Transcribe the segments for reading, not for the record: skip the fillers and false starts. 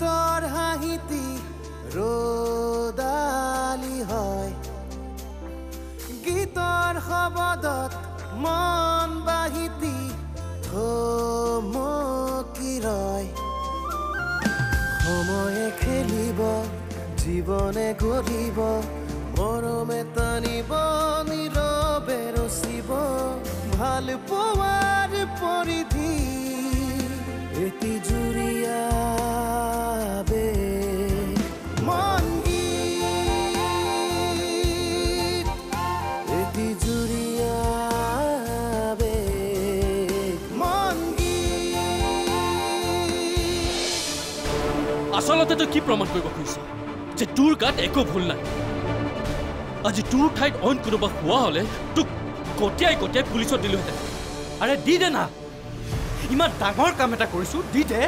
গীতৰ হাঁহিতি ৰদালি হয় গীতৰ শব্দত মন বাহিতি থমকি ৰয় সময়ে খেলিব জীৱনে গঢ়িব মৰমে টানিব নীৰৱে ৰচিব ভাল পোৱাৰ পৰিধি এটি জুৰিয়াবে মন গীত এটি জুৰিয়াবে মন গীত আচলতে তই কি প্ৰমাণ কৰিব খুজিছ যে তোৰ গাত একো ভুল নাই আজি তোৰ ঠাইত অইন কোনোবা হোৱা হলে তোক গতিয়াই গতিয়াই পুলিচত দিলোহেঁতেন আৰে দি দে না ইমান ডাঙৰ কাম এটা কৰিছো দি দে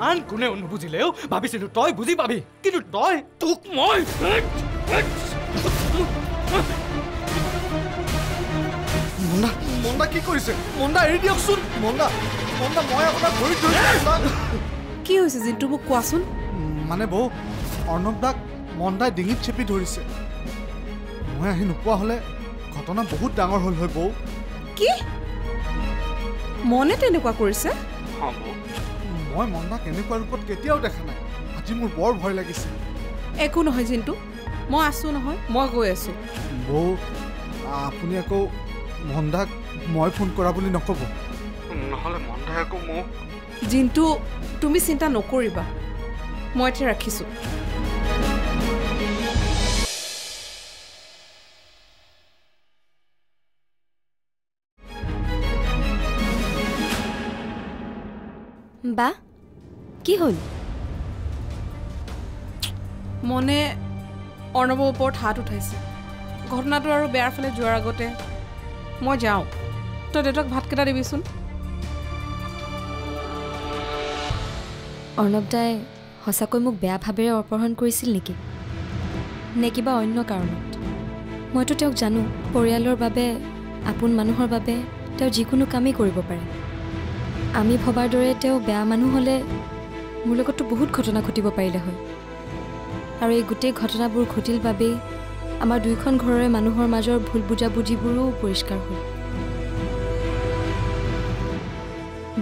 আন কোনেও নুবুজিলেও ভাবিছিলো তই বুজি পাবি কিন্তু তই তোক মই মন্দা মন্দা কি কৰিছে মন্দা এৰি দিয়কচোন মন্দা মন্দা মই আপোনাক ভৰি ধৰিছো কি হৈছে জিন্তু মোক কোৱাচোন মানে বৌ অৰ্ণৱ দাক মন্দাই ডিঙিত চেপি ধৰিছে মই আহি নোপোৱা হলে ঘটনা বহুত ডাঙৰ হল হয় বৌ কি মনে তেনেকুৱা কৰিছে মই মন্দাক এনেকুৱা ৰূপত কেতিয়াও দেখা নাই আজি মোৰ বৰ ভয় লাগিছে একো নহয় জিন্তু মই আছো নহয় মই গৈ আছো বৌ আপুনি আকৌ মন্দাক মই ফোন কৰা বুলি নক'ব নহ'লে মন্দাই আকৌ মোক জিন্তু তুমি চিন্তা নকৰিবা মই এতিয়া ৰাখিছো বা কি হ'ল মনে অৰ্ণৱৰ ওপৰত হাত উঠাইছে ঘটনাটো আৰু বেয়াৰ ফালে যোৱাৰ আগতে মই যাওঁ তই দেউতাক ভাতকেইটা দিবিচোন অৰ্ণৱ দাই সঁচাকৈ মোক বেয়া ভাৱেৰে অপহৰণ কৰিছিল নেকি নে কিবা অন্য কাৰণত মইতো তেওঁক জানো পৰিয়ালৰ বাবে আপোন মানুহৰ বাবে তেওঁ যিকোনো কামেই কৰিব পাৰে আমি ভবাৰ দৰে তেওঁ বেয়া মানুহ হ'লে মোৰ লগততো বহুত ঘটনা ঘটিব পাৰিলে হয় আৰু এই গোটেই ঘটনাবোৰ ঘটিল বাবেই আমাৰ দুইখন ঘৰৰে মানুহৰ মাজৰ ভুল বুজাবুজিবোৰো পৰিষ্কাৰ হ'ল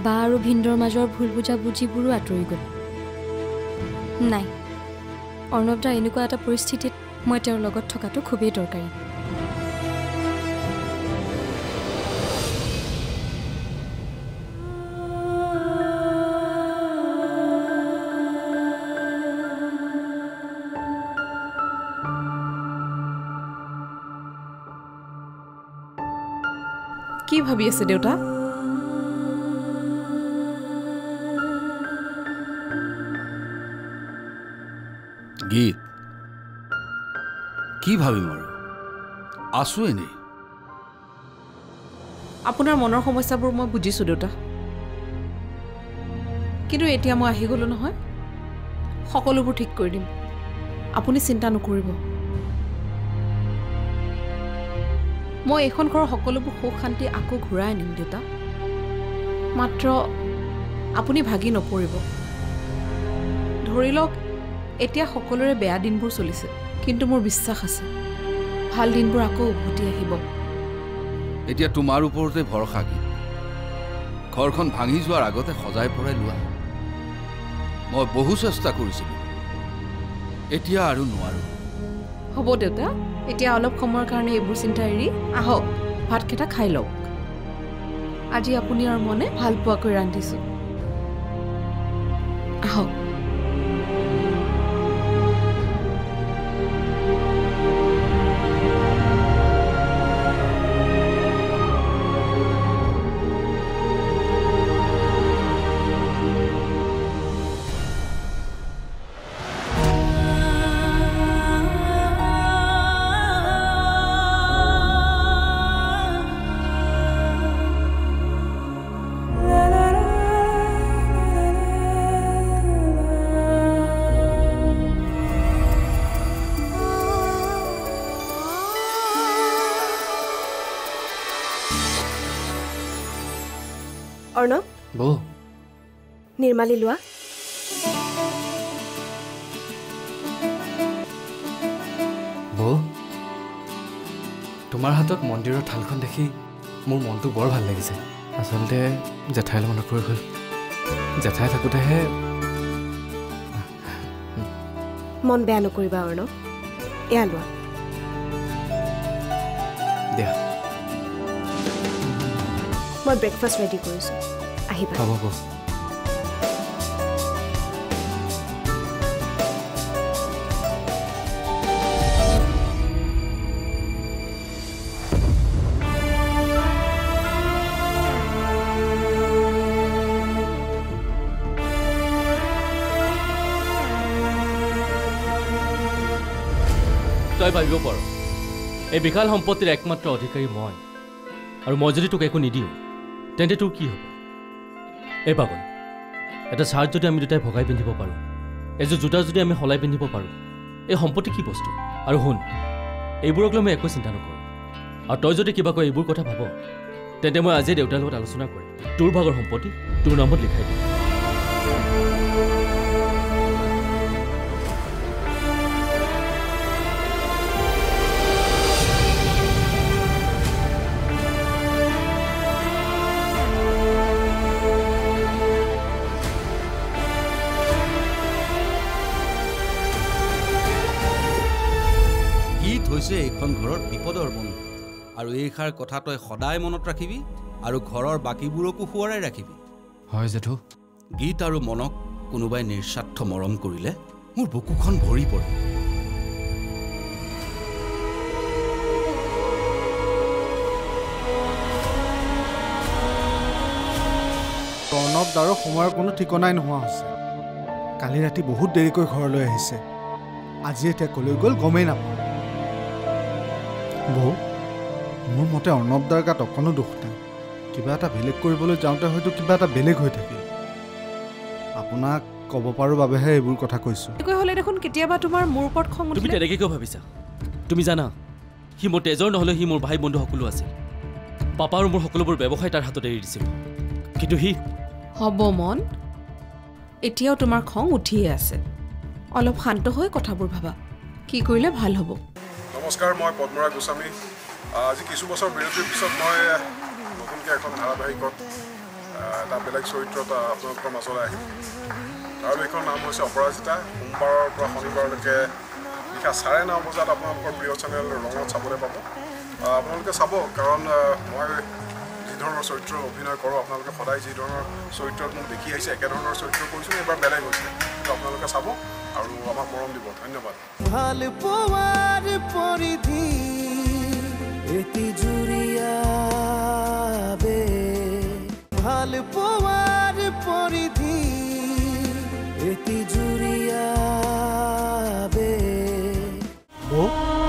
বা আৰু ভিন্দৰ মাজৰ ভুল বুজাবুজিবোৰো আঁতৰি গ'ল নাই অৰ্ণৱ দা এনেকুৱা এটা পৰিস্থিতিত মই তেওঁৰ লগত থকাটো খুবেই দৰকাৰী কি ভাবি আছে দেউতা গীত কি ভাবিম আৰু আছো এনেই আপোনাৰ মনৰ সমস্যাবোৰ মই বুজিছো দেউতা কিন্তু এতিয়া মই আহি গলো নহয় সকলোবোৰ ঠিক কৰি দিম আপুনি চিন্তা নকৰিব মই এখন ঘৰৰ সকলোবোৰ সুখ শান্তি আকৌ ঘূৰাই আনিম দেউতা মাত্ৰ আপুনি ভাগি নপৰিব ধৰি লওক এতিয়া সকলোৰে বেয়া দিনবোৰ চলিছে কিন্তু মোৰ বিশ্বাস আছে ভাল দিনবোৰ আকৌ উভতি আহিব এতিয়া তোমাৰ ওপৰতে ভৰসা কি ঘৰখন ভাঙি যোৱাৰ আগতে সজাই পৰাই লোৱা মই বহু চেষ্টা কৰিছিলোঁ এতিয়া আৰু নোৱাৰো হ'ব দেউতা এতিয়া অলপ সময়ৰ কাৰণে এইবোৰ চিন্তা এৰি আহক ভাতকেইটা খাই লওক আজি আপুনি আৰু মনে ভাল পোৱাকৈ ৰান্ধিছো আহক অৰ্ণৱ বৌ নিৰ্মালী লোৱা তোমাৰ হাতত মন্দিৰৰ থালখন দেখি মোৰ মনটো বৰ ভাল লাগিছে আচলতে জেঠাইলৈ মনত পৰি গ'ল জেঠাই থাকোঁতেহে মন বেয়া নকৰিবা অৰ্ণৱ এয়া লোৱা দিয়া মই ব্ৰেকফাষ্ট ৰেডি কৰিছোঁ আহিবা হ'ব তই ভাবিব পাৰ এই বিশাল সম্পত্তিৰ একমাত্ৰ অধিকাৰী মই আৰু মই যদি তোক একো নিদিওঁ তেন্তে তোৰ কি হ'ব এই পাগল এটা চাৰ্ট যদি আমি দুটাই ভগাই পিন্ধিব পাৰোঁ এযোৰ জোতা যদি আমি সলাই পিন্ধিব পাৰোঁ এই সম্পত্তি কি বস্তু আৰু শুন এইবোৰক লৈ মই একো চিন্তা নকৰোঁ আৰু তই যদি কিবা কয় এইবোৰ কথা ভাব তেন্তে মই আজিয়ে দেউতাৰ লগত আলোচনা কৰি তোৰ ভাগৰ সম্পত্তি তোৰ নামত লিখাই দিম হৈছে এইখন ঘৰৰ বিপদৰ বন্ধু আৰু এইষাৰ কথা তই সদায় মনত ৰাখিবি আৰু ঘৰৰ বাকীবোৰকো সোঁৱৰাই ৰাখিবি হয় জেঠু গীত আৰু মনক কোনোবাই নিস্বাৰ্থ মৰম কৰিলে মোৰ বুকুখন ভৰি পৰে প্ৰণৱ দাৰো সময়ৰ কোনো ঠিকনাই নোহোৱা হৈছে কালি ৰাতি বহুত দেৰিকৈ ঘৰলৈ আহিছে আজি এতিয়া কলৈ গ'ল গমেই নাপাওঁ বৌ মোৰ মতে অৰ্ণৱ দাৰ গাত অকণো দুখ নাই কিবা এটা বেলেগ কৰিবলৈ যাওঁতে হয়তো কিবা এটা বেলেগ হৈ থাকিল আপোনাক ক'ব পাৰোঁ বাবেহে এইবোৰ কথা কৈছোঁ এনেকৈ হ'লে দেখোন কেতিয়াবা তোমাৰ মোৰ ওপৰত খং তুমি তেনেকৈ কিয় ভাবিছা তুমি জানা সি মোৰ তেজৰ নহ'লেও সি মোৰ ভাই বন্ধু সকলো আছিল পাপা আৰু মোৰ সকলোবোৰ ব্যৱসায় তাৰ হাতত এৰি দিছিল কিন্তু সি হ'ব মন এতিয়াও তোমাৰ খং উঠিয়ে আছে অলপ শান্ত হৈ কথাবোৰ ভাবা কি কৰিলে ভাল হ'ব নমস্কাৰ মই পদ্মৰাজ গোস্বামী আজি কিছু বছৰ বিৰতিৰ পিছত মই নতুনকৈ এখন ধাৰাবাহিকত এটা বেলেগ চৰিত্ৰত আপোনালোকৰ মাজলৈ আহিম ধাৰাবাহিকৰ নাম হৈছে অপৰাজিতা সোমবাৰৰ পৰা শনিবাৰলৈকে নিশা 9:30 বজাত আপোনালোকৰ প্ৰিয় চেনেল ৰঙত চাবলৈ পাব আপোনালোকে চাব কাৰণ মই যি ধৰণৰ চৰিত্ৰ অভিনয় কৰোঁ আপোনালোকে সদায় যি ধৰণৰ চৰিত্ৰত মোক দেখি আহিছে একেধৰণৰ চৰিত্ৰ কৰিছোঁ এইবাৰ বেলেগ হৈছে তো আপোনালোকে চাব আৰু আমাক মৰম দিব ধন্যবাদ ভাল পোৱাৰ পৰিধি এটি জুৰিয়াবে ভাল পোৱাৰ পৰিধি এটি জুৰিয়াবে বৌ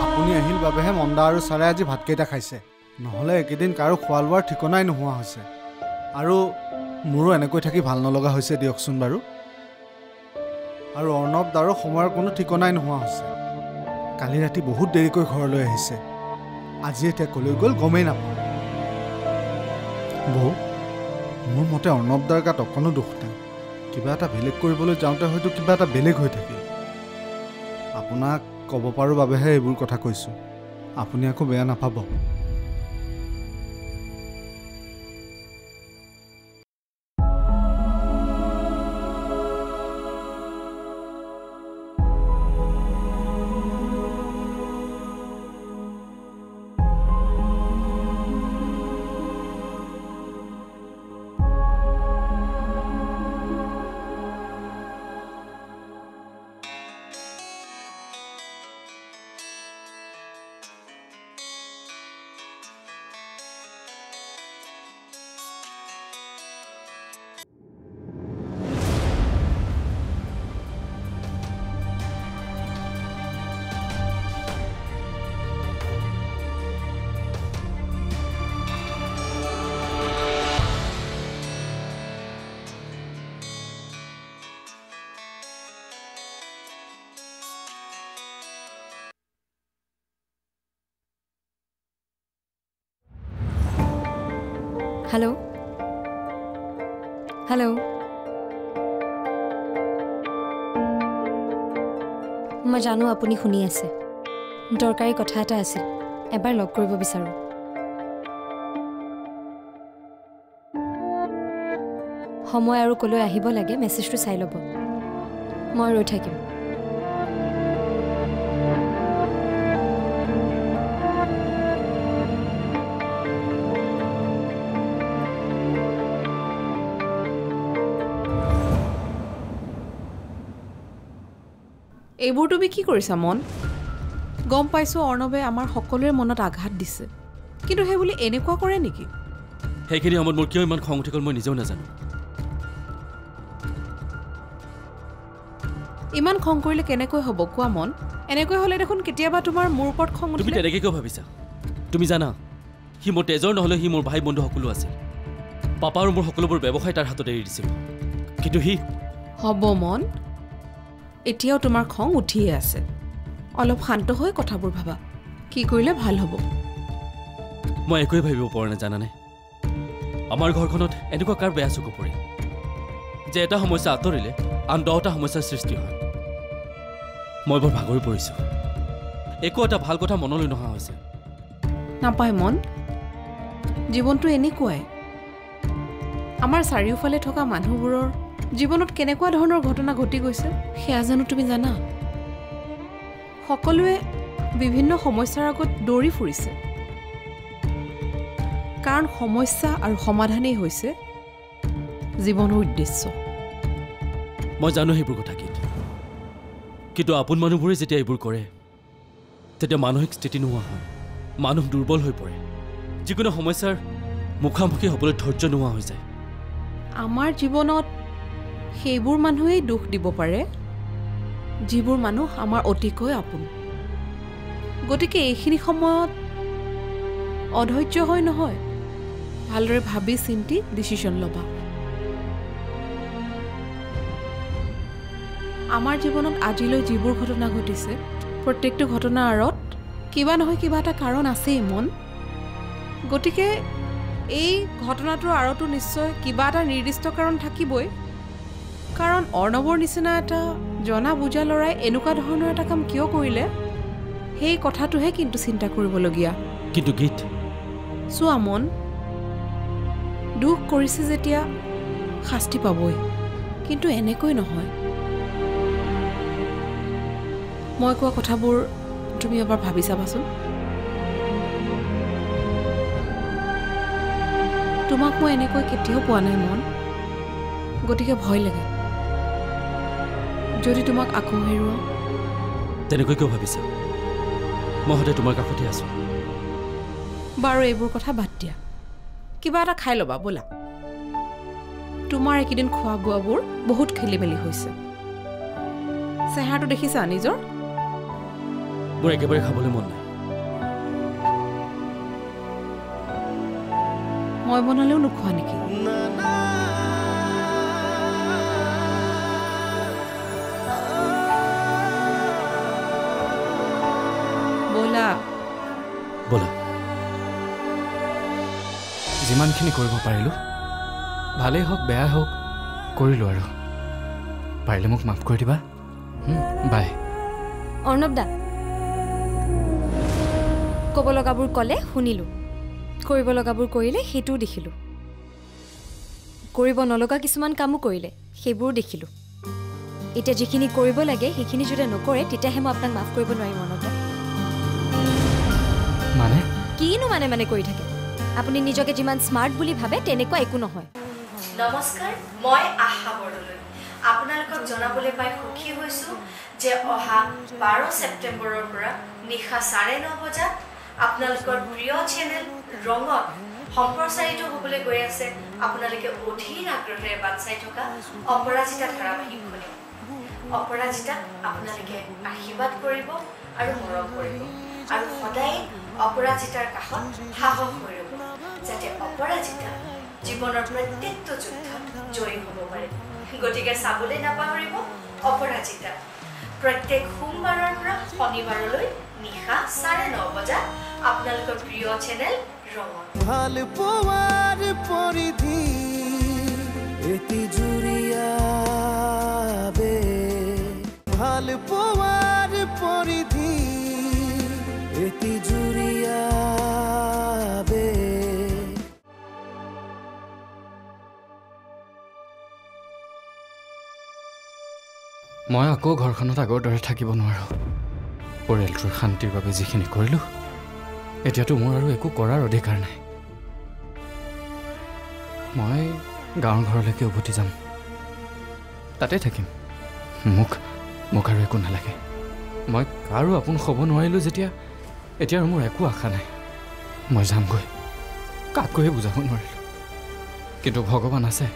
আপুনি আহিল বাবেহে মন্দা আৰু ছাৰে আজি ভাতকেইটা খাইছে নহ'লে এইকেইদিন কাৰো খোৱা লোৱাৰ ঠিকনাই নোহোৱা হৈছে আৰু মোৰো এনেকৈ থাকি ভাল নলগা হৈছে দিয়কচোন বাৰু আৰু অৰ্ণৱ দাৰো সময়ৰ কোনো ঠিকনাই নোহোৱা হৈছে কালি ৰাতি বহুত দেৰিকৈ ঘৰলৈ আহিছে আজি এতিয়া কলৈ গ'ল গমেই নাপাওঁ বৌ মোৰ মতে অৰ্ণৱ দাৰ গাত অকণো দুখ নাই কিবা এটা বেলেগ কৰিবলৈ যাওঁতে হয়তো কিবা এটা বেলেগ হৈ থাকিল আপোনাক ক'ব পাৰোঁ বাবেহে এইবোৰ কথা কৈছোঁ আপুনি আকৌ বেয়া নাপাব হেল্ল' হেল্ল' মই জানো আপুনি শুনি আছে দৰকাৰী কথা এটা আছিল এবাৰ লগ কৰিব বিচাৰোঁ। সময় আৰু কলৈ আহিব লাগে মেছেজটো চাই ল'ব। মই ৰৈ থাকিম। এইবোৰ তুমি কি কৰিছা মন? গম পাইছোঁ অৰ্ণৱে আমাৰ সকলোৰে মনত আঘাত দিছে, কিন্তু সেই বুলি এনেকুৱা কৰে নেকি? সেইখিনি সময়ত মোৰ কিয় ইমান খং উঠি গ'ল মই নিজেও নাজানো। ইমান খং কৰিলে কেনেকৈ হ'ব কোৱা মন? এনেকৈ হ'লে দেখোন কেতিয়াবা তোমাৰ মোৰ ওপৰত খং উঠে। তুমি তেনেকৈ কিয় ভাবিছা? তুমি জানা সি মোৰ তেজৰ নহ'লেও সি মোৰ ভাই বন্ধু সকলো আছিল। পাপা আৰু মোৰ সকলোবোৰ ব্যৱসায় তাৰ হাতত এৰি দিছিল, কিন্তু সি হ'ব মন, এতিয়াও তোমাৰ খং উঠিয়ে আছে। অলপ শান্ত হৈ কথাবোৰ ভাবা, কি কৰিলে ভাল হ'ব। মই একোৱে ভাবিব পৰা নাই জানানে। আমাৰ ঘৰখনত এনেকুৱা কাৰ বেয়া চকু পৰে যে এটা সমস্যা আঁতৰিলে আন 10টা সমস্যাৰ সৃষ্টি হয়। মই বৰ ভাগৰি পৰিছোঁ, একো এটা ভাল কথা মনলৈ নহা হৈছে। নাপায় মন, জীৱনটো এনেকুৱাই। আমাৰ চাৰিওফালে থকা মানুহবোৰৰ জীৱনত কেনেকুৱা ধৰণৰ ঘটনা ঘটি গৈছে সেয়া জানো তুমি জানা? সকলোৱে বিভিন্ন সমস্যাৰ আগত দৌৰি ফুৰিছে, কাৰণ সমস্যা আৰু সমাধানেই হৈছে জীৱনৰ উদ্দেশ্য। মই জানো সেইবোৰ কথা কিন্তু আপোন মানুহবোৰে যেতিয়া এইবোৰ কৰে তেতিয়া মানসিক স্থিতি নোহোৱা হয়, মানুহ দুৰ্বল হৈ পৰে, যিকোনো সমস্যাৰ মুখামুখি হ'বলৈ ধৈৰ্য নোহোৱা হৈ যায়। আমাৰ জীৱনত সেইবোৰ মানুহেই দুখ দিব পাৰে যিবোৰ মানুহ আমাৰ অতিকৈ আপোন। গতিকে এইখিনি সময়ত অধৈৰ্য হৈ নহয়, ভালদৰে ভাবি চিন্তি ডিচিশ্যন ল'বা। আমাৰ জীৱনত আজিলৈ যিবোৰ ঘটনা ঘটিছে প্ৰত্যেকটো ঘটনাৰ আঁৰত কিবা নহয় কিবা এটা কাৰণ আছেই মন। গতিকে এই ঘটনাটোৰ আঁৰতো নিশ্চয় কিবা এটা নিৰ্দিষ্ট কাৰণ থাকিবই, কাৰণ অৰ্ণৱৰ নিচিনা এটা জনা বুজা ল'ৰাই এনেকুৱা ধৰণৰ এটা কাম কিয় কৰিলে সেই কথাটোহে কিন্তু চিন্তা কৰিবলগীয়া। কিন্তু গীত চোৱা মন, দুখ কৰিছে যেতিয়া শাস্তি পাবই, কিন্তু এনেকৈ নহয়। মই কোৱা কথাবোৰ তুমি এবাৰ ভাবি চাবাচোন। তোমাক মই এনেকৈ কেতিয়াও পোৱা নাই মন, গতিকে ভয় লাগে যদি তোমাক আকৌ হেৰুৱাওঁ। তেনেকৈ কিয় ভাবিছা? মই সদায় তোমাৰ কাষতে আছো। বাৰু এইবোৰ কথা বাদ দিয়া, কিবা এটা খাই ল'বা ব'লা। তোমাৰ এইকেইদিন খোৱা বোৱাবোৰ বহুত খেলি মেলি হৈছে। চেহেৰাটো দেখিছা নিজৰ? মোৰ একেবাৰে খাবলৈ মন নাই। মই বনালেও নোখোৱা নেকি? ব'লা ব'লা। যিমানখিনি কৰিব পাৰিলোঁ, ভালেই হওক বেয়া হওক কৰিলোঁ, আৰু পাৰিলে মোক মাফ কৰি দিবা। বাই। অৰ্ণৱ দা, ক'ব লগাবোৰ ক'লে শুনিলোঁ, কৰিব লগাবোৰ কৰিলে সেইটোও দেখিলোঁ, কৰিব নলগা কিছুমান কামো কৰিলে সেইবোৰো দেখিলোঁ। এতিয়া যিখিনি কৰিব লাগে সেইখিনি যদি নকৰে তেতিয়াহে মই আপোনাক মাফ কৰিব নোৱাৰিম। অৰ্ণৱ দা মানে কিনো মানে কৰি থাকে? আপুনি নিজকে যিমান স্মাৰ্ট বুলি ভাবে তেনেকুৱা একো নহয়। নমস্কাৰ, মই আশা বৰদলৈ। আপোনালোকক জনাবলৈ পাই সুখী হৈছোঁ যে অহা 12 ছেপ্টেম্বৰৰ পৰা নিশা 9:30 বজাত আপোনালোকৰ প্ৰিয় চেনেল ৰঙত সম্প্ৰচাৰিত হ'বলৈ গৈ আছে আপোনালোকে অধীৰ আগ্ৰহেৰে বাট চাই থকা অপৰাজিতা ধাৰাবাহিকখনি। অপৰাজিতাক আপোনালোকে আশীৰ্বাদ কৰিব আৰু মৰম কৰিব, আৰু সদায় অপৰাজিতাৰ কাষত সাহস হৈ ৰ'ব, যাতে অপৰাজিতা জীৱনৰ প্ৰত্যেকটো যুদ্ধত জয়ী হ'ব পাৰে। গতিকে চাবলৈ নাপাহৰিব অপৰাজিতা, প্ৰত্যেক সোমবাৰৰ পৰা শনিবাৰলৈ নিশা 9:30 বজাত আপোনালোকৰ প্ৰিয় চেনেল ৰঙত। ভাল পোৱাৰ পৰিধি এটি জুৰিয়াবে, ভাল পোৱাৰ পৰিধি এটি জুৰিয়া মই আকৌ ঘৰখনত আগৰ দৰে থাকিব নোৱাৰোঁ পৰিয়ালটোৰ শান্তিৰ বাবে যিখিনি কৰিলোঁ এতিয়াতো মোৰ আৰু একো কৰাৰ অধিকাৰ নাই মই গাঁৱৰ ঘৰলৈকে উভতি যাম তাতে থাকিম মোক আৰু একো নালাগে মই কাৰো আপোন হ'ব নোৱাৰিলোঁ যেতিয়া এতিয়া আৰু মোৰ একো আশা নাই মই যামগৈ কাকোৱে বুজাব নোৱাৰিলোঁ কিন্তু ভগৱান আছে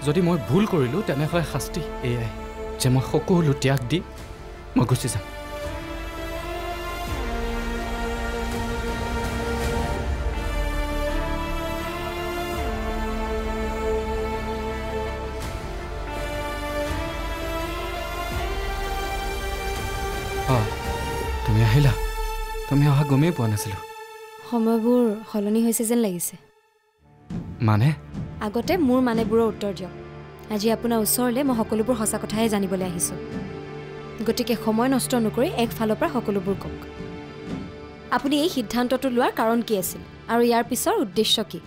যদি মই ভুল কৰিলোঁ তেনেহ'লে শাস্তি এয়াই যে মই সকলো ত্যাগ দি মই গুচি যাম তুমি আহিলা তুমি অহা গমেই পোৱা নাছিলোঁ সময়বোৰ সলনি হৈছে যেন লাগিছে মানে আগতে মোৰ মানেবোৰৰ উত্তৰ দিয়ক আজি আপোনাৰ ওচৰলৈ মই সকলোবোৰ সঁচা কথাই জানিবলৈ আহিছোঁ গতিকে সময় নষ্ট নকৰি একফালৰ পৰা সকলোবোৰ কওক আপুনি এই সিদ্ধান্তটো লোৱাৰ কাৰণ কি আছিল আৰু ইয়াৰ পিছৰ উদ্দেশ্য কি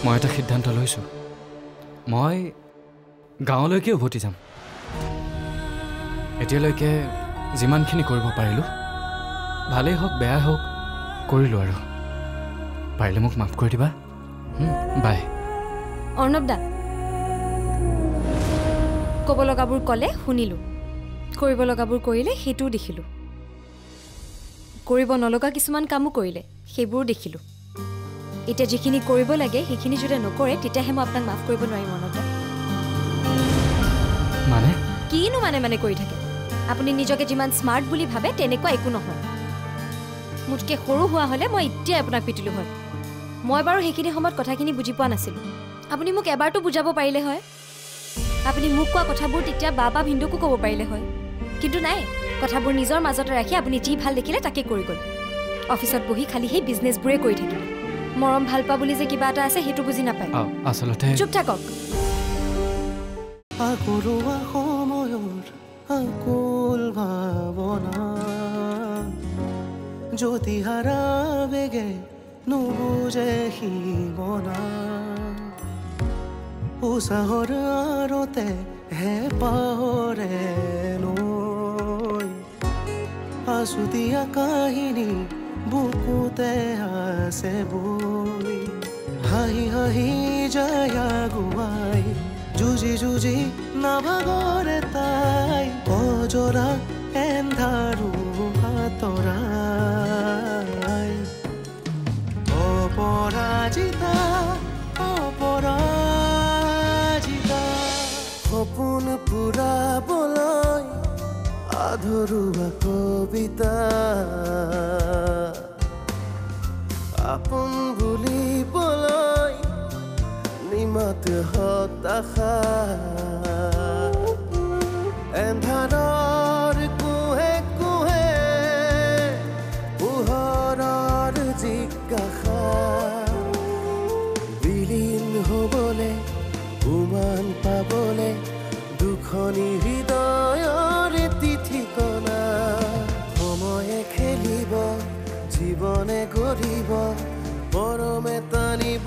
মই এটা সিদ্ধান্ত লৈছোঁ মই গাঁৱলৈকে উভতি যাম এতিয়ালৈকে যিমানখিনি কৰিব পাৰিলোঁ ভালেই হওক বেয়াই হওক কৰিলোঁ আৰু পাৰিলে মোক মাফ কৰি দিবা বাই অৰ্ণৱ দা ক'ব লগাবোৰ ক'লে শুনিলোঁ কৰিব লগাবোৰ কৰিলে সেইটোও দেখিলোঁ কৰিব নলগা কিছুমান কামো কৰিলে সেইবোৰো দেখিলোঁ এতিয়া যিখিনি কৰিব লাগে সেইখিনি যদি নকৰে তেতিয়াহে মই আপোনাক মাফ কৰিব নোৱাৰিম অৰ্ণৱ দা মানে কিনো মানে কৰি থাকে আপুনি নিজকে যিমান স্মাৰ্ট বুলি ভাবে তেনেকুৱা একো নহয় মোতকৈ সৰু হোৱা হ'লে মই এতিয়াই আপোনাক পিটিলোঁ হয় মই বাৰু সেইখিনি সময়ত কথাখিনি বুজি পোৱা নাছিলোঁ আপুনি মোক এবাৰতো বুজাব পাৰিলে হয় আপুনি মোক কোৱা কথাবোৰ তেতিয়া বা ভিন্দুকো ক'ব পাৰিলে হয় কিন্তু নাই কথাবোৰ নিজৰ মাজতে ৰাখি আপুনি যি ভাল দেখিলে তাকে কৰি গ'ল অফিচত বহি খালি সেই বিজনেছবোৰে কৰি থাকিলে মৰম ভাল পা বুলি যে কিবা এটা আছে সেইটো বুজি নাপায় আচলতে চুপ থাকক আগৰুৱা সময়ৰ আকুল ভাৱনা জ্যোতি হাৰা বেগে নুবুজে সীমনা উৎসাহৰ আৰতে হেঁপাহৰে নৈ আছুতীয়া কাহিনী বুকুতে আছে বৈ হাঁহি হাঁহি যায় আগুৱাই যুঁজি নাভাগৰে তাই অজৰা এন্ধাৰো হাতৰাই অপৰাজিতা সপোন পুৰাবলৈ আধৰুৱা কবিতা আপোন বুলিবলৈ নিমাত হতাশা এন্ধাৰৰ কুহে কুহে পোহৰৰ জিজ্ঞাসা বিলীন হ'বলে উমান পাবলে দুখনি হৃদয়ৰ ঠিকনা সময়ে খেলিব জীৱনে গঢ়িব মৰমে টানিব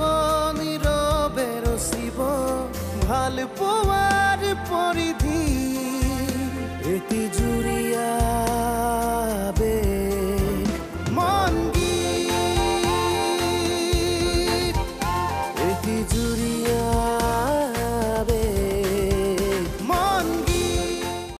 নীৰৱে ৰচিব ভাল পোৱাৰ পৰিধি এটি